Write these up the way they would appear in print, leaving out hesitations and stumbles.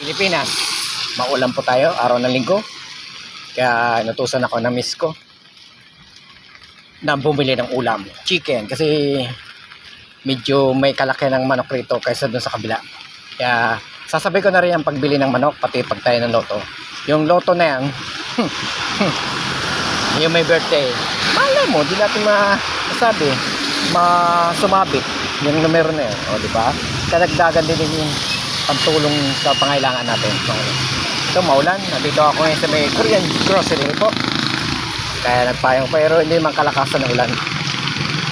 Pilipinas, maulan po tayo, araw ng linggo. Kaya inutusan ako ng miss ko na bumili ng ulam, chicken, kasi medyo may kalaki ng manok rito kaysa dun sa kabila. Kaya sasabay ko na rin ang pagbili ng manok, pati pagtayo ng loto. Yung loto na yan, yung may birthday, malay mo, di natin masabi, sumabit yung numero na yun, o diba? Kadagdagan din yung pantulong sa pangailangan natin. Ito maulan, nandito ako ngayon sa may Korean grocery po, kaya nagpayong, pero hindi man kalakasan ng ulan,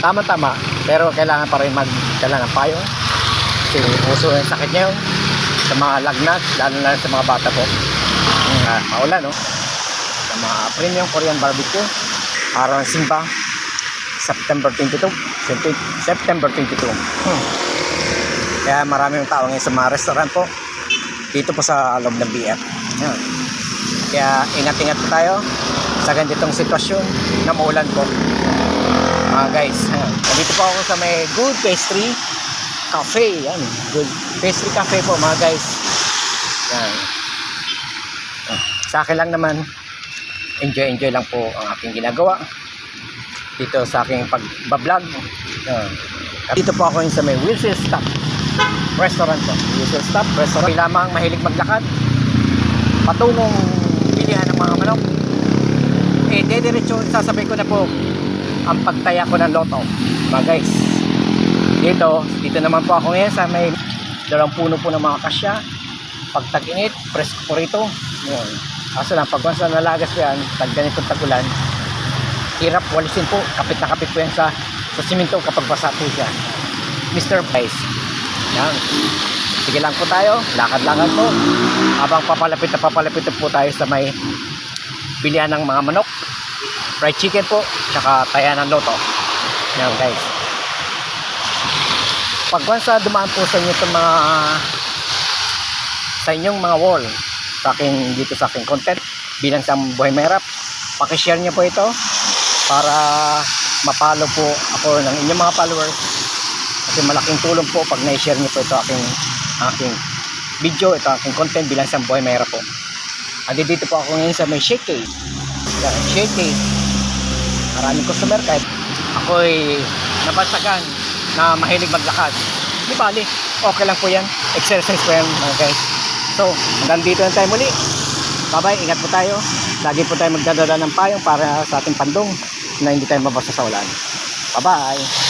tama-tama, pero kailangan pa rin magdala ng payong kasi uso yung sakit niya yun sa mga lagnat, lalo na sa mga bata po. Maulan, no? Sa mga premium Korean barbecue, araw ng simba, September 22. Kaya maraming tao ngayon sa mga restaurant po dito po sa loob ng BF. Yan. Kaya ingat-ingat po tayo sa ganitong sitwasyon na maulan po, mga guys. Dito po ako sa may Good Pastry Cafe. Yan, Good Pastry Cafe po, mga guys. Yan. Sa akin lang naman, enjoy lang po ang aking ginagawa dito sa aking pagbablog. Dito po ako sa may Wilson Stop Restaurant po. Wilson Stop Restaurant. May lamang mahilig maglakad patungong bilihan ng mga manok. Dediretso sasabay ko na po ang pagtaya ko ng loto, mga guys. Dito naman po ako ngayon sa may dalawang puno po ng mga kasya. Pag tag-init, presko po rito. Yun. Kaso lang, pag once na nalagas yan, pag ganitong tagulan, hirap walisin po. Kapit na kapit po yan sa simento kapag basa po siya. Mr. Price. Yan. Sige lang po tayo. Lakad-lakad po. Habang papalapit po tayo sa may bilihan ng mga manok. Fried chicken po. Tsaka taya ng loto. Yan, guys. Pag once dumaan po sa inyo itong mga sa inyong mga wall dito sa aking content bilang sa Buhay Mahirap, pakishare nyo po ito para mapalo po ako ng inyong mga followers, kasi malaking tulong po pag na-share nyo po ito aking video, ito aking content bilang sa Buhay Mahirap po. Dito po ako ngayon sa may Shake Cake. Shake Cake, maraming customer kahit ako'y nabansagan na mahilig maglakad, di bali, okay lang po yan, exercise po yan, mga guys. So, hanggang dito na tayo muli. Bye-bye, ingat po tayo. Lagi po tayo magdadala ng payong para sa ating pandong na hindi tayo mabasa sa ulan. Bye-bye.